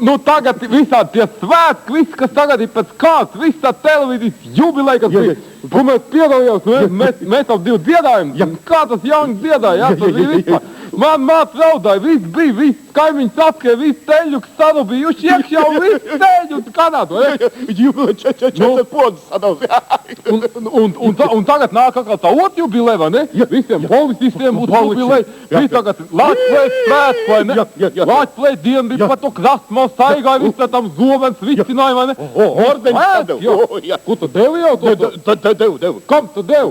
Nu tagad visādi tie svētki, viss, kas tagad ir pēc kāds, viss tā televīzijas jubileja, kas bija, ko mēs piedalījās, mēs ap divu dziedājumu, kā tas jauns dziedāja, tas bija vispār. Man māc raudāja, viss bija, viss kaimiņš atskrēja, viss teļuks sadubījuši iekšā un viss teļuks kanādu. Jubileja 4 podas sadūs. Un tagad nāk atkal tā otra jubileja, vai ne? Visiem policistiem būs jubileja. Bija tagad Latvijas svētku, vai ne? Latvijas diena bija par to krastmalu staigāja, viss tā tam zobens vicināja, vai ne? Ordeņš sadūs. Ko tu devi jau? Devu. Kam tu devi?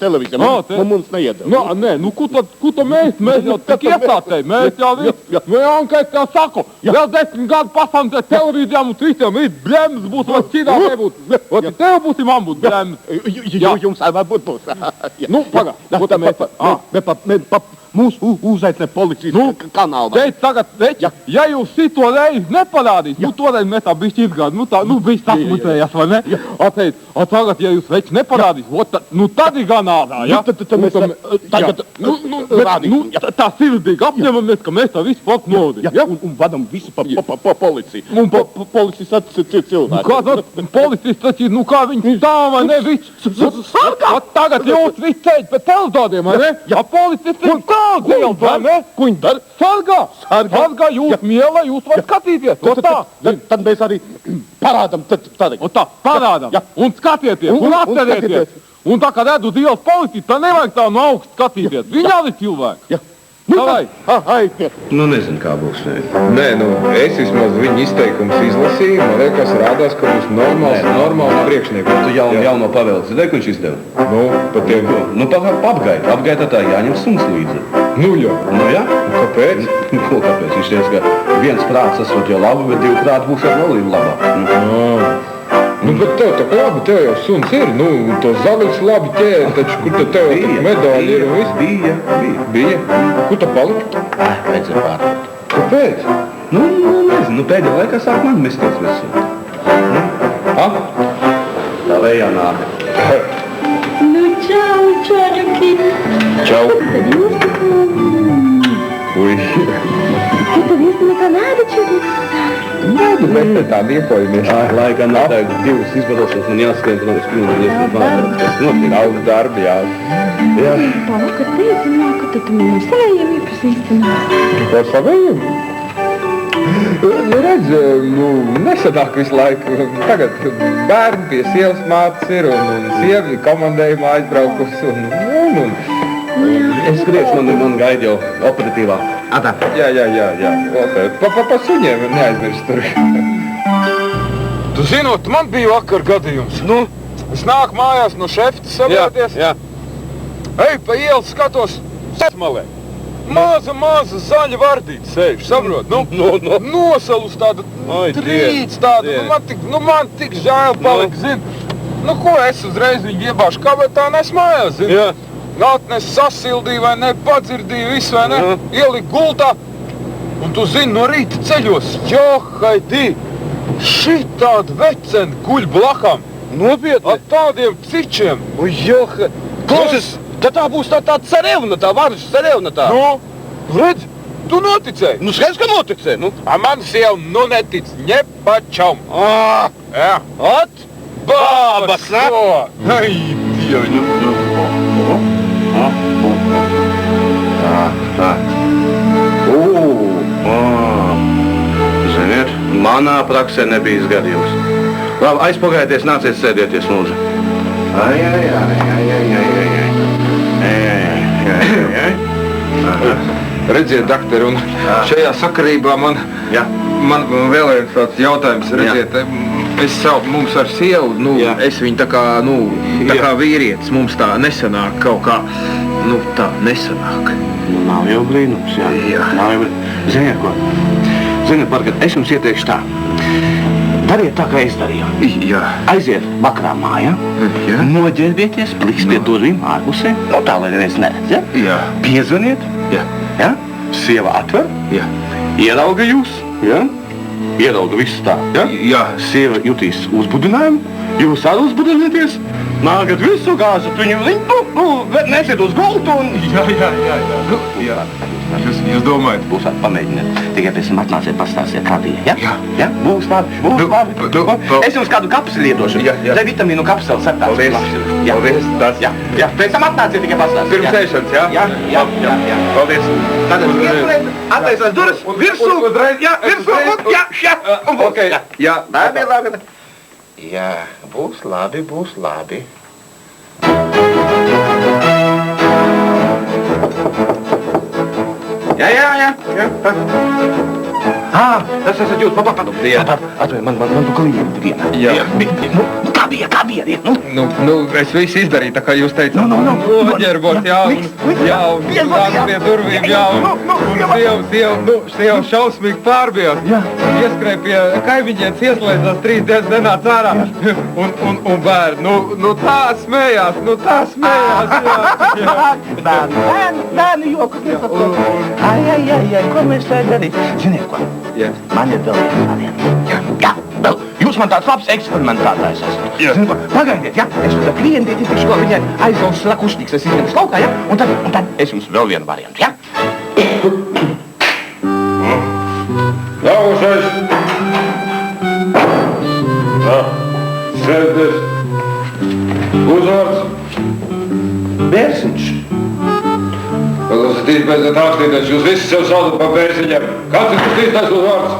Televīzija. Mums neiedeva. Nē, nu ko tu mēs jau tik iestāstēji, mēs jau visu, un kā es tev saku, vēl 10 gadu pasamtē televīzijām un visiem, viss blems būs, vai cidā nebūs, vai tev būs, man būs blems. Jums varbūt būs. Nu, pagā, ko tā mēs... Mūs uzaicināja policijas kanālā. Teic, tagad, ja jūs šito reizi neparādīs, nu toreiz mēs tā bišķi izgādi, bišķi sakmutējās, vai ne? Teic, tagad, ja jūs reizi neparādīs, tad ir gan ādā, ja? Tagad rādīsim. Tā sirdīgi apņemamies, ka mēs tā visu faktu novadīsim, ja? Un vadam visu pa policiju. Un policijas atcīt cilvēku. Kā tas, policijas taču, kā viņi stāv, vai ne, viss? Tagad jūs viss ceļ pēc telzdādiem, vai ne? Ja policijas ir Ko viņi dara? Sargā jūs miela, jūs var skatīties. Tad mēs arī parādam. Tā, parādam. Un skatieties, un atcerieties. Un tā, kad redzu Dievs policiju, tā nevajag tā no augstu skatīties. Viņi arī cilvēki. Nu, nezinu, kā būs. Nē, es vismaz viņa izteikumus izlasīju. Man liekas, rādās, ka būs normāls priekšnieks. Tu jauno pavēli dzirdēji, ko viņš izdeva? Pat tiem... Apgaita. Apgaitā tā jāņem suns līdzi. Nu, jā. Kāpēc? Kāpēc? Viņš teica, ka viens prāts esot jau labi, bet 2 prāti būs vēl labāk. Bet tev tā labi, tev jau suns ir, to zaļus labi ķēri, taču kur tev jau medaļi ir un viss? Bija. Kur tu palika? Vajadzēja pārtot. Kāpēc? Nezinu, pēdējā laikā sāk man mesties visu. Tā vējā nāk. Čau, čaļuki. Čau. Ui. Tu visu nekā nēdi, čaļuki? Mēs te tādi iepojamies. Lai gan nātāk 2 izvadošos, man jāskrien, protams, pilnīgi. Tas notiek. Daudz darbi, jā. Pavakar teici, ka tu mums savējiem iepazīstinās. Par savējiem? Redz, nesanāk visu laiku. Tagad bērni pie sievas mātes ir un sievi komandējumā aizbraukus un Es griežu, man gaida jau operatīvā. Atā. Jā. Pa suņiem neaizmirst tur. Tu zinot, man bija vakar gadījums. Es nāku mājās no šefta sabrāties. Jā. Ej, pa ielu skatos, setmalē. Maza zaļa vardīte sēž, saprot? Nosalus tāda trīts tāda. Man tik žēl palika, zin. Ko es uzreiz viņu iebāšu kabatā nes mājās, zin. Jā. Atnes sasildīju vai ne, padzirdīju visu vai ne, ieliku gultā. Un tu zini, no rīta ceļos, johaidī, šitādi veceni guļ blakām. Nopietni? Ar tādiem cičiem. Klausies, tā būs tā cerevna, tā varas cerevna tā. Redz, tu noticēji? Skaidrs, ka noticēji, Man sieva netic, ņepačam. Jā. At? Bābas, ne? Ai, Dievi. Tā. Ziniet, manā praksē nebija gadījums. Labi, aizpagājieties, nāciet sēdieties, lūdzu. Redziet, doktor, un šajā sakarībā man vēl ir tāds jautājums. Redziet, mums ar sievu, es viņu tā kā vīrietis, mums tā nesanāk kaut kā, tā nesanāk. Nav jau brīnums, jā. Nav jau brīnums. Ziniet, ko? Ziniet, Margat, es jums ieteikšu tā. Dariet tā, kā es darīju. Jā. Aiziet vakarā mājā, noģērbieties, pliks pie durvīm ārpusē, tā, lai neviens neredz, ja? Jā. Piezvaniet, ja? Sieva atver, ierauga jūs, ja? Ierauga visu tā, ja? Jā. Sieva jutīs uzbudinājumu, jūs arī uzbudināties, Nākat visu gāzat viņu, nesiet uz gultu un... Jā. Jūs domājat? Būs labi, pamēģiniet. Tikai pēc tam atnāciet pastāstiet, kā bija, ja? Ja? Būs labi. Es jums kādu kapseli iedošu. D vitamīnu kapseli septās. Paldies. Jā. Pēc tam atnāciet tikai pastāstiet. Pirms ēšanas, jā? Jā. Paldies. Tad attaisās durvis, virsū, jā. Ok, jā. Labi. Jā, būs labi. Jā. Tas esat jūs, padomā. Atvēr, man tu klienti viena. Jā. Kā bija? Es visu izdarīju, tā kā jūs teicāt. Noģerbot, jā, un nāc pie durvīm, jā, un sieva šausmīgi pārbijās. Ieskrēja pie kaimiņiem, ieslēdzās 3 dienas nenāca ārā. Un bērni, tā smējās, jā. Bērni jokas nesaprot. Ai, ko mēs tā darīt? Ziniet ko? Man ir vēl viena. Jā, vēl. Jūs man tāds labs eksperimentētājs esat. Ziniet ko? Pagaidiet, ja? Es tad klientiem tikšu, ko viņai aizaugs slakuštīgs, es izņems laukā, ja? Un tad es jums vēl vienu variantu, ja? Nākošais. Sēdēs. Uzvārds. Bērziņš. Paklausīties pēc atstīties, jūs visi sev saudat pa Bērziņiem. Kāds ir tas īstais uzvārds?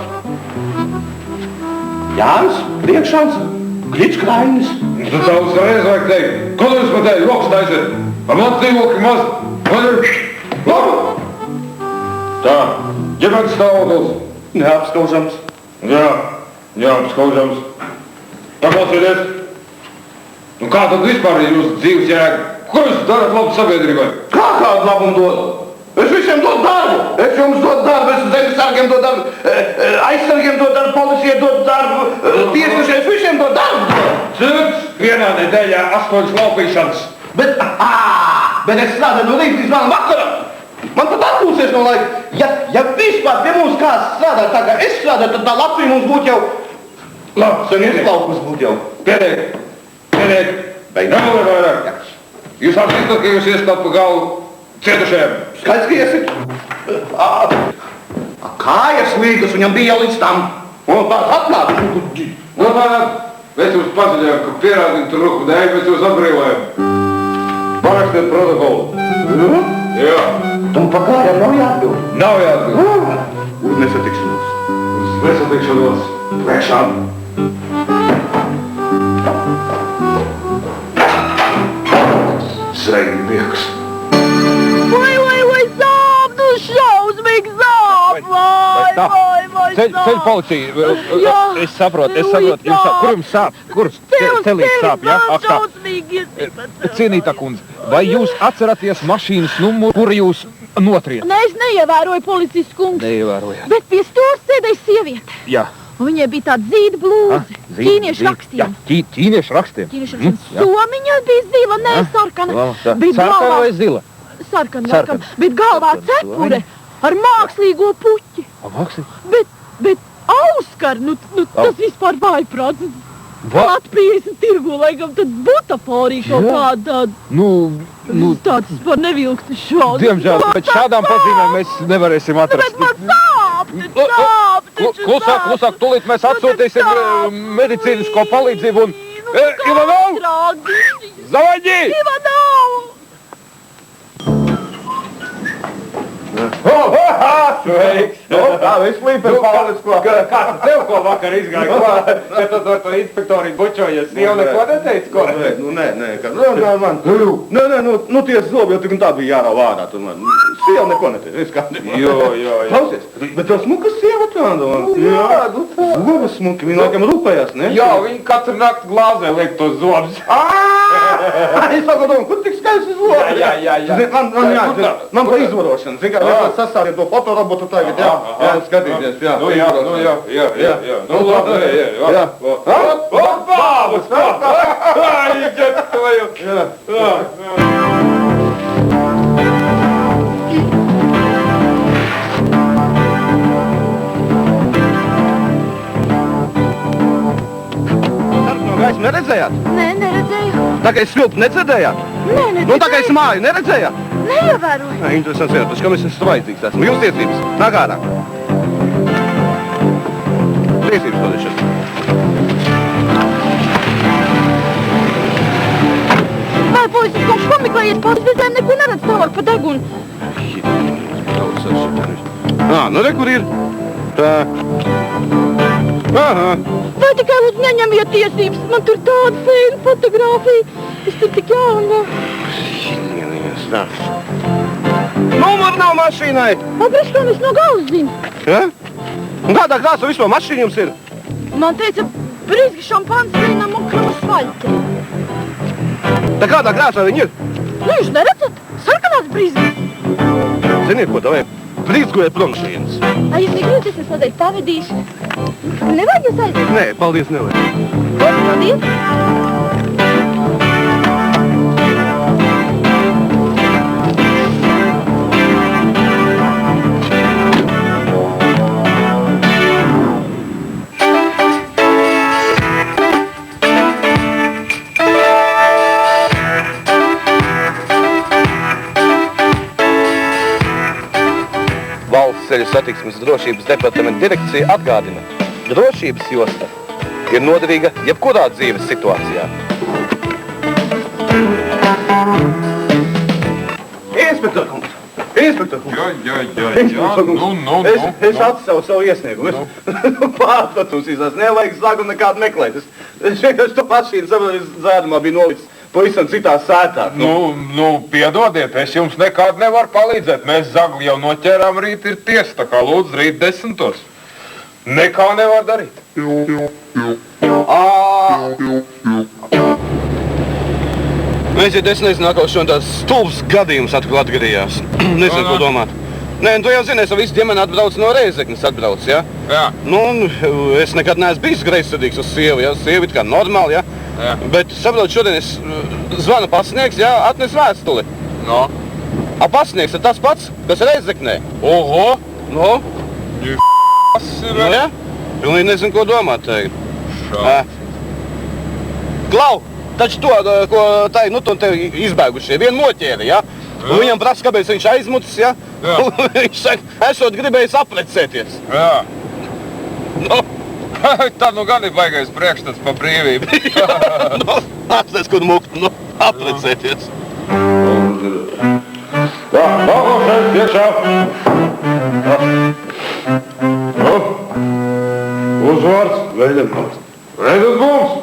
Jānis, Priekšāns, Kličkrainis. Tu daudz reiz vajag teikt. Ko tu jūs man teikt? Rokas taisiet. Ar man dzīvokļi maz. Man ir... Labi. Tā. Ģimenes stāvoklis. Neapskaužams. Jā, apskaužams. Paklausieties. Nu kā tad vispār ir jūsu dzīves jēga? Ko jūs darat labu sabiedrībai? Kā kādu labumu dod? Es visiem dodu darbu. Es jums dodu darbu, es zemes sargiem dodu darbu, aizsargiem dodu darbu, policijai dodu darbu, tiesnešiem, es visiem dodu darbu. Cits vienā nedēļā 8 laupīšanas. Bet es strādāju no rīta līdz vēlam vakaram. Man pat atpūsies no laika. Ja vispār pie mums kāds strādā tā kā es strādāju, tad tā Latvija mums būtu jau... Labi, Sen izlaukums būtu jau. Pietiek. Beidz. Nevar vairāk. Jūs apsītat, ka jūs iestat pa galvu cietušajiem. Skaidrs, ka iesit. Kājas līgas viņam bija līdz tam. Un tāds atnāca. Nu tā, mēs jums paziņojam, ka pierādījumi tur ruku dēļ, mēs jūs atbrīvojam. Parakstiet protokolu. Jā. Tam pa kājām nav jāatbild. Nav jāatbild. Uz nesatikšanos. Uz nesatikšanos. Priekšām. Sreignieks. Vai, sāp, tu šausmīgi sāp, vai, Ceļ policija. Jā. Es saprotu. Jums sāp. Kur jums sāp? Kur celīt sāp, jā? Man šausmīgi iesipats. Cienītā kundze, vai jūs atceraties mašīnas numuru, kuru jūs notriet? Nē, es neievēroju policijas kungs. Neievēroju. Bet pie stūras sēdēja sieviete. Jā. Un viņai bija tāda zīda blūzi. Ķīniešu rakstiem. Jā, ķīniešu rakstiem. Somiņa bija zila, nē, sarkana. Sarkana vai zila? Sarkana. Bet galvā cepure ar mākslīgo puķi. Bet Auskar, tas vispār vājprāts. Latvijas tirgu, laikam, tad butaforija kaut kāda. Tāds par nevilktu šaudu. Diemžēl, pēc šādām pazīmēm mēs nevarēsim atrast. Bet man sāp, Klusāk, tūlīt mēs atsūtīsim medicīnisko palīdzību un... Ivanov! Zavaņģī! Ivanov! Sveiks! Tā, viss līpēs paldies, ko? Kāds tev ko vakar izgāja? Ka tu ar to inspektori bučojies? Sieva neko neteica, ko? Nē, tie zobi jau tik un tā bija jārauj ārā. Sieva neko neteica, viss kārtībā. Jā. Klausies, bet tev smuka sieva tāda. Jā, zobi smuki, viņa laikam rūpējās, ne? Jā, viņi katru nakti glāzē liek tos zobus. Es saku, kur tik skaisti zobi? Jā. Man pa izvarošanu, zin kā, mēs sastāvjam to fotorobotu tagad, jā, skatīties, jā. Jā. Nu, labi, jā. Bābus! Ai, ģetoju! Jā. Gaismu neredzējāt? Nē, neredzēju. Tā kā es svilpu nedzirdējāt? Nē, Nu, tā kā es māju neredzējāt? Neievēroju. Nē, interesants vietas, kam es esmu vajadzīgs esmu. Jūs tiesības, nāk ārā. Tiesības padiešana. Vai, puisis, kopš pameklējiet pats dizēm, neko neredz tālāk pa degunu. Nu re, kur ir? Tā. Aha. Vai tikai lūdzu neņemiet tiesības, man tur tāda fēna fotogrāfija. Es tur tik jauna. Numuru nav mašīnai. Apriekš, kā mēs no galvas zinu. Ja? Un kādā krāsā vispār mašīna jums ir? Man teica, brīzgi šampāns vīnam un kram asfalti. Tā kādā krāsā viņi ir? Nu, jūs neredzat? Sarkanās brīzgas. Ziniet, ko tā vajag? Brīzgojiet prom šīnas. Ai, jūs negrūties, es tādēļ pavedīšu. Nevajag jūs aiziet? Nē, paldies, nevajag. Paldies. Ceļu satiksmes drošības departamenta direkcija atgādina, drošības josta ir noderīga jebkurā dzīves situācijā. Inspektor kungs! Inspektor kungs! Jā, Es atsavu savu iesniegumu. Pārpratusīs, nevajag zagu nekādu meklēt. Es vienkārši to mašīnu zēdumā biju nolicis pavisam citā sētā. Piedodiet, es jums nekādu nevaru palīdzēt. Mēs zagli jau noķērām, rīt ir tiesa, tā kā lūdzu rīt 10. Nekā nevar darīt. Mēs jau 10 nākos šodien tāds stulbs gadījums atkal atgadījās. Nezinu, ko domāt. Nē, tu jau zini, es visu ģimeni atbraucu no Rēzeknes atbrauc, ja? Jā. Es nekad neesmu bijis greizsirdīgs uz sievu, ja? Sievi it kā normāli, ja? Jā. Bet, saprot, šodien es zvanu pasniegs, jā, atnes vēstuli. No. Pasniegs ir tas pats, kas Rēzeknē. Oho! No? Kas ir? Nu, jā? Pilnīgi nezinu, ko domāt tagad. Šā. Klau, taču to, ko tai, tev izbēgušie, vienu noķēri, ja? Un viņam prasa, kāpēc viņš aizmucis, ja? Jā. Viņš saka, esot gribējis aprecēties. Jā. No. Tā nu gan ir baigais priekšstats pa brīvību. Atnes, kur mukt, aprecēties. Jā, šeit iekšā. Uzvārds. Veidemkungs. Veidemkungs.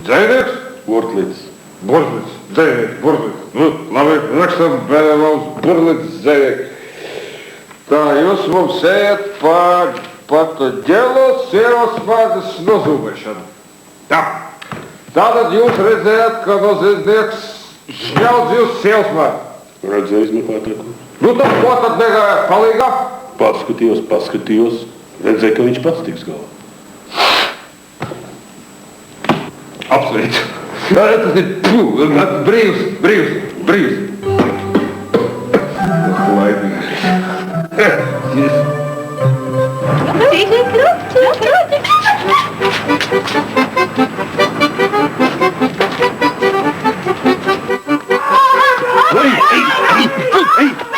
Dzēnieks. Burtlītis. Burtlītis. Dzēnieks. Burtlītis. Labi, rakstam Benevals Burtlītis dzēnieks. Tā, jūs mums ejat pat ģelos sievas vārdas nozūmēšanu. Tā. Tātad jūs redzējāt, ka noziedznieks šņaudz jūs sievas vārdu. Redzējis meklētāju. Tad ko tad negājāt palīgā? Paskatījos. Redzēju, ka viņš pats tiks galā. Apsveicu. Tas ir brīvs. Laimīgs.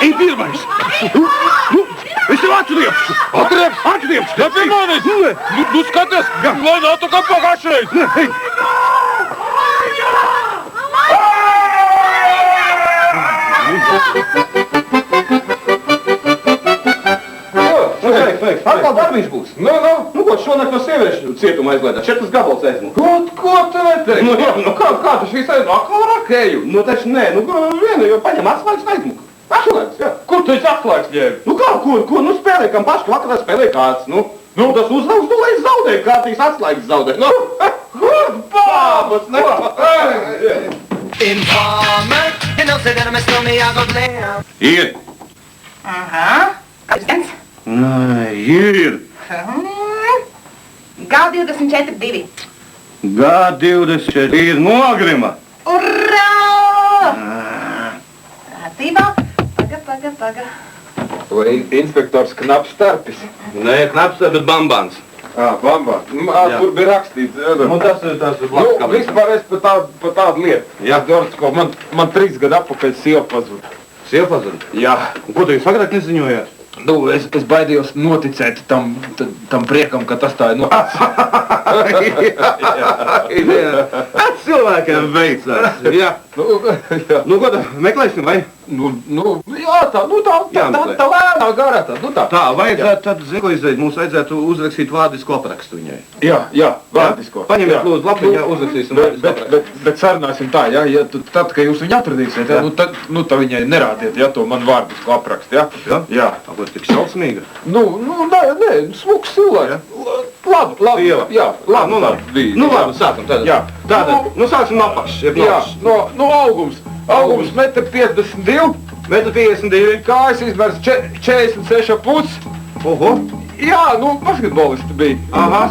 Ej, pirmais! Es tev acu riepšu! Acu riepšu! Ne pie manis! Nu skaties, lai nav tā kā pagājušreiz! Atkal darbiņš būs. Nu, ko šonakt no sieviešu cietuma aizlēdā? Četras gabals aizmu. Ko tu neteiksi? Kā tu šīs aizmu? Atkal rakēju? Nu, taču nē, vienu, jo paņem atslēgas aizmuku. Atslēgas, jā. Kur tu esi atslēgas ņēmi? Nu kā, kur? Nu spēlē, kam paši vakarā spēlē kāds, nu. Tas uzlavs, tu lai zaudēji, kārtīgs atslēgas zaudē. Nu, kur bābas, ne? Informer, you know, say that I'm a stormy, I go blame. Ir. Prezidents? Ir. G24-2. G24 ir nogrima. Urrā! Rācībā. Paga. Vai inspektors Knaps starpis? Nē, Knaps, bet Bambans. Bamba. Tur bija rakstīts. Nu, tas ir blakus kabinets. Vispār es par tādu lietu. Jā, Dorsko, man 3 gadu atpakaļ sieva pazuda. Sieva pazuda? Jā. Un ko tu jūs agrāk neziņojāt? Nu, es baidījos noticēt tam priekam, ka tas tā ir noticis. Cilvēkiem veicās. Jā. Nu, ko tā, meklēsim, vai? Jā, tā lēnā garā tā. Tā, vajadzētu tad, ko izdarīt, mums vajadzētu uzrakstīt vārdisko aprakstu viņai. Jā, vārdisko. Paņemiet, lūdzu, lapiņā, uzrakstīsim vārdisko aprakstu. Bet sarunāsim tā, ja tad, kad jūs viņu atradīsiet, tad viņai nerādiet, to man vārdisko aprakstu, Jā. Tā būs tik šausmīga. Nē, smuks cilvēks. Labi, jā, labi. Nu, labi, sākam tad. Jā. Tātad, sāksim no apakšas. Jā, augums 1,52 m. 1,52 m. Kājas izmērs 46,5. Oho. Jā, basketbolisti bija. Aha.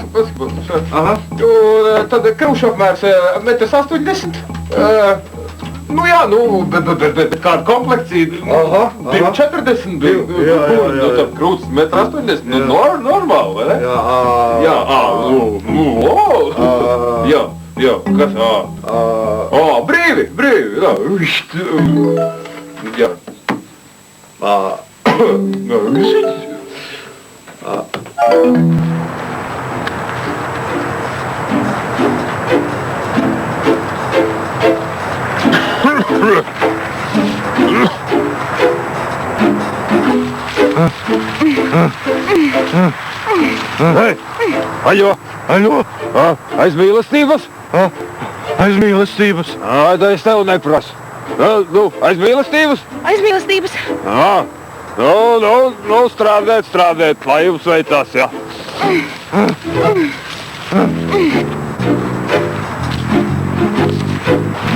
Un tad krūšu apmērs 1,80 m. Bet kāda komplekcija? 2,40 bija. Tad krūts 1,80 m. Normāli, vai ne? Jā, kas? Brīvi, jā. Aļo! Aizmīlestības? Aizmīlestības. Tā es tev neprasu. Aizmīlestības? Aizmīlestības. Strādēt, lai jums veicās, jā.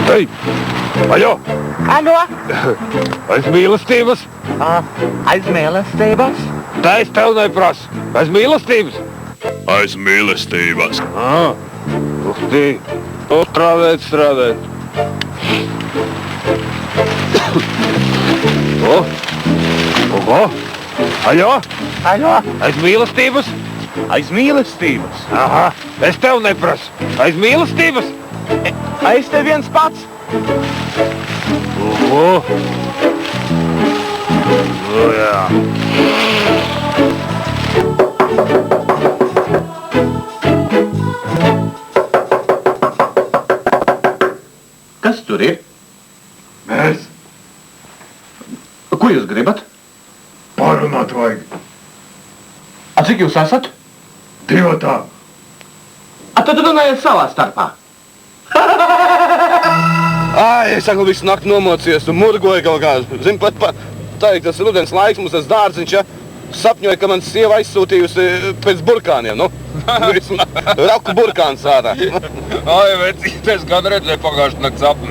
Hei! Aļo! Aizmīlestības? Aizmīlestības. Tā es tev neprasu. Aizmīlestības? Aizmīlestības. Strādēt. Oho! Aļo! Aizmīlestības? Aizmīlestības. Aha! Es tev neprasu. Aizmīlestības? Es te viens pats. Oho! Jā. Kas tur ir? Mēs Ko jūs gribat? pārunāt vajag. Cik jūs esat? Divatā. Tad runājiet savā starpā. Es saku, visu nakti nomocies un murgoju kaut kā. Zinu, pat teikt, tas rudens laiks, mums tas dārziņš, sapņoju, ka man sieva aizsūtījusi pēc burkāniem, Raku burkāns ārā. Vecīt, es gan redzēju pagājušajā nakts sapni.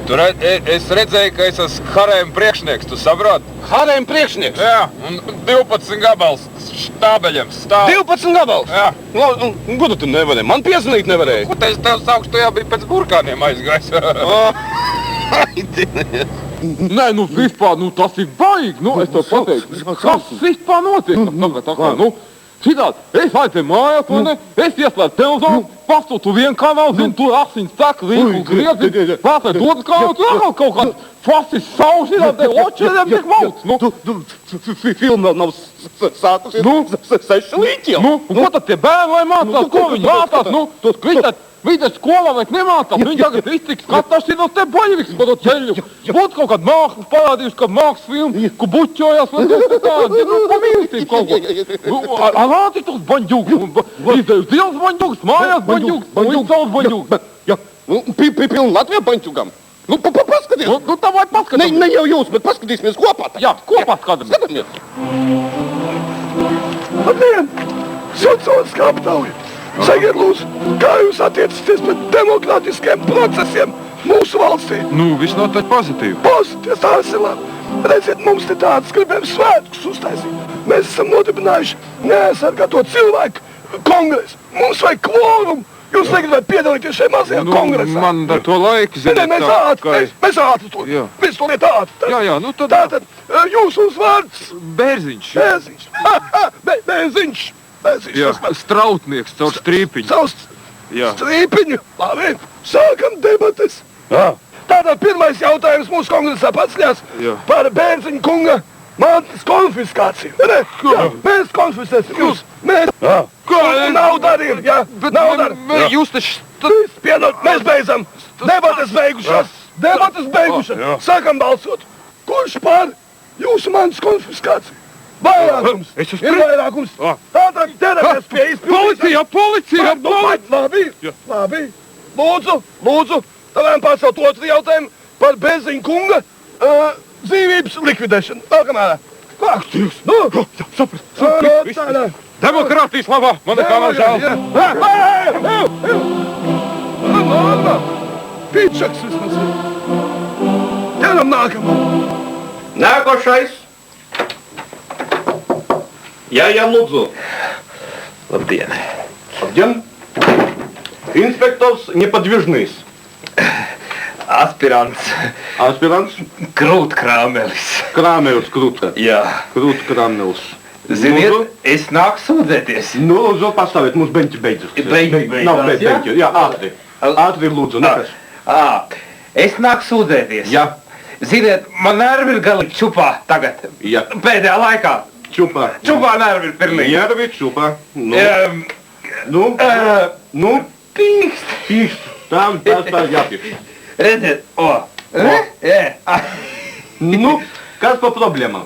Tur es redzēju, ka es esmu harēma priekšnieks, tu saproti? Harēma priekšnieks? Jā, un 12 gabals štābeļiem stāv. 12 gabals? Jā. Ko tu nevarēji? Man piezvanīt nevarēji. Ko es tev saukšu, tu jau bija pēc burkāniem aizgājis. Nē, vispār, tas ir baigi, es tev pateiktu. Kas vispār notiek? Šitādi, es aizēju mājās, es ieslēdzu televizoru, pastotu vienu kanālu, zinu, tur asiņas taka, zinu, griezi, pārslēdzu otru kanālu, tur atkal kaut kāds fasis savu šitādi, očeriem tiek mauts. Filma nav sākusies 6 līķi jau. Un ko tad tie bērni lai mācās, ko viņi mācās? Vidus skolā vajag nemācās, viņi tagad iztiks skatās šitos te boļviks pa to ceļu. Būtu kaut kāda mākslas parādījuši, kā mākslas filmu, ko buķojās, vai tādi, pamīlestību kaut ko. Alāti tos baņģūks, izdējuši Dievs baņģūks, mājās baņģūks, līdz baņģūks. Pilnu Latviju baņķūkam. Paskaties. Tā vajag paskatīties. Ne jau jūs, bet paskatīsimies kopā. Jā, kopā skatāmies. Labdien! Sociāls kāptauja! Sakiet, lūdzu, kā jūs attiecaties pret demokrātiskiem procesiem mūsu valstī? Visnotaļ pozitīvi. Pozitīvi, tā ir labi. Redziet, mums te tāds gribējam svētkus uztaisīt. Mēs esam nodibinājuši neaizsargāto cilvēku kongresu. Mums vajag kvorumu. Jūs negribat piedalīties šajā mazajā kongresā. Man ar to laiku, ziniet, mēs ātri to. Mēs to liet ātri. Tad... Tātad, jūsu uzvārds? Bērziņš. Bērziņš. Jā, strautnieks caur strīpiņu. Caur Jā. strīpiņu. Labi, sākam debates. Tātad pirmais jautājums mūsu kongresā paceļās par Bērziņa kunga mantas konfiskāciju. Ne? Jā, mēs konfiscēsim jūs. Mēs. Nauda arī ir, jā. Nauda arī. Jūs taču... Piedod, mēs beidzam. Debates beigušās. Debates beigušās. Sākam balsot. Kurš par jūsu mantas konfiskāciju? Vairākums. Ir vairākums. Tātad ķeramies pie izpildīšanas. Policija! Labi. Lūdzu. Tālēm pārcelt otru jautājumu par Bērziņa kunga dzīvības likvidēšanu. Nākamā. Aktīvs. Saprast. Demokrātijas labā. Man nekā nav žēl. Pīčaks vismaz ir. Ķeram nākamā. Nākošais. Jā, lūdzu. Labdien. Inspektors Неподвижнys. Aspirants. Krūtkrāmelis. Krāmelis krūta. Jā. Krūtkrāmelis. Ziniet, es nāku sūdzēties. Nu, lūdzu, pastāviet, mums beņķi beidzas. Nav beņķi. Jā, ātri lūdzu, nekas. Es nāku sūdzēties. Jā. Ziniet, man nervi ir galīgi čupā tagad. Jā. Pēdējā laikā. Čupā. Čupā nervi ir pilnīgi. Nervi čupā. Nu? Pīkst. Tam jāpīkst. Redziet, Nu, kas pa problēmām?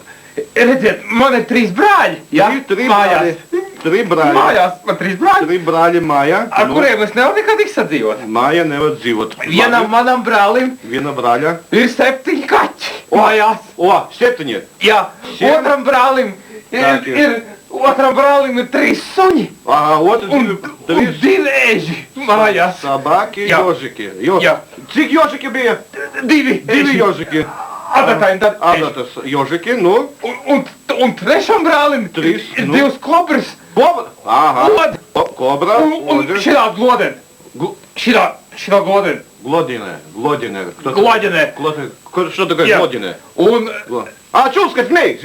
Redziet, man ir 3 brāļi. Jā, mājās. 3 brāļi. Mājās, man 3 brāļi. 3 brāļi mājā. Ar kuriem es nevaru nekad izsadzīvot. Mājā nevar dzīvot. Vienam manam brālim Viena brāļa. ir 7 kaķi. Mājās. 7. Jā, otram brālim ir 3 suņi. Un 2 eži mājās. Sabaki, jožiki. Jā. Cik jožiki bija? 2 jožiki. Adatas jožiki, nu? Un trešam brālim ir 2 kobras. Aha. Kobra. Un šitā glodene. Šitā glodene. Glodine. Glodine. Что такое глодine? Un Čulskas, zmēj.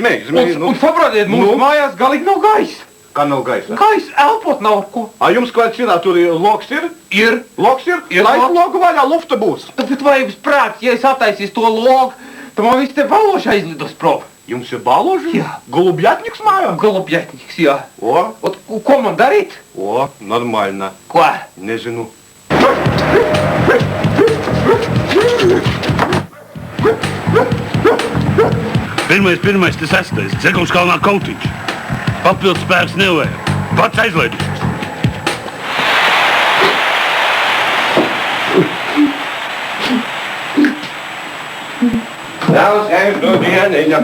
Un saprotiet, mums mājās galīgi nav gaisa. Kā nav gaisa? Gaisa elpot nav ar ko. Jums kvartīrā tur loks ir? Ir. Loks ir? Ir. Laik logu vaļā, lufta būs. Bet vajag sprāts, ja es attaisīšu to logu, tad man viss te baloši aizlidos prom. Jums ir baloži? Jā. Golubjatniks mājā? Golubjatniks, jā. Ko man darīt? Нормально. Ko? Nezinu. Pirmais, tas 6. Ceļkalnā Kautiņš. Papildus spēks nevajag. Pats aizlaidīsies. Dieniņa.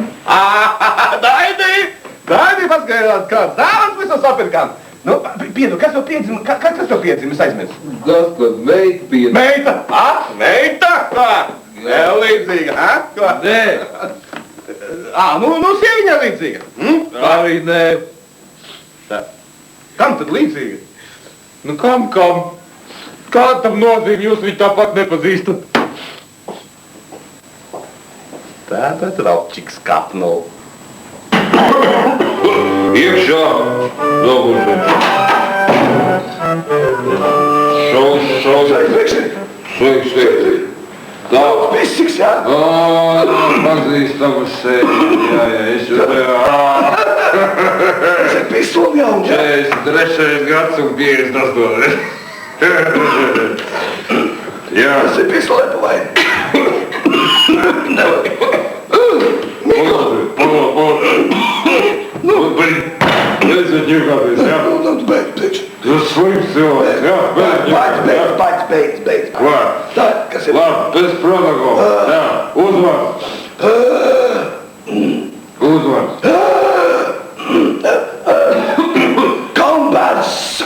Daidi paskaidrās kāds. Dāvans visu sapirkām. Nu, piedu, kas tev piedzima? Kas tev piedzima? Es aizmirsu. Tas, kad meita piedzima. Meita? Meita? Vēl līdzīga, Ko? Nē. Nu, sieviņā līdzīga. Arī nē. Kam tad līdzīga? Nu, kam? Kāda tam nozīme? Jūs viņu tāpat nepazīstat. Tātad raučiks kapnul. Iekšā, nogurziņš. Sveiki. Tā. Pisiks, jā? Pazīstamas sēdi. Jā, es jau Tas ir pistoli jauns, jā? 43. gads un 58. Jā. Tas ir pistolē pa vai? Beidziet ņukāties, jā? Beidz. Tas slims cilvēks, jā? Beidz. Ko? Tā, kas ir? Labi, bez protokola. Jā, uzvārds.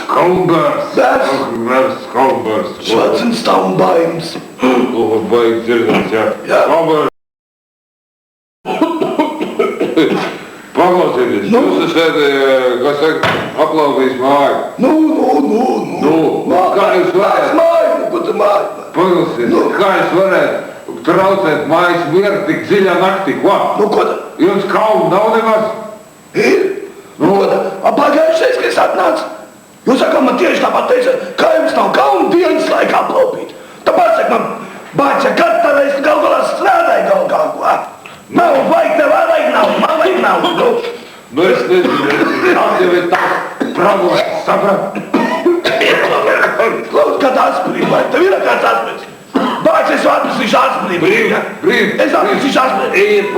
Kalmbārs. Schwarzenstaubaims. Baigi dzirdēt, jā. Kalmbārs. Paklausieties, jūs esat, kas saka, aplaupījis māju. Kā jūs varētu? Paklausieties, kā jūs varētu traucēt mājas mieru tik dziļā naktī? Ko? Ko tā? Jums kalnu nav nemaz? Ir? Ko tā? Pagājušais, kad es atnācu, jūs sakāt, man tieši tāpat teica, ka jums nav kauna dienas laikā paupīt. Tāpēc saka man, bāķa, kad tā reiz gal galā strādāja gal galā, ko? Nav, vajag tev, vajag nav, man vajag nav, nu. Nu, es nezinu, tas jau ir tā problēma, saprat? Lūdzu, kad atspirīt, vai tev ir kāds atspirīt? Bāķa, es atpirīšu atspirīt. Brīvi. Es atpirīšu atspirīt.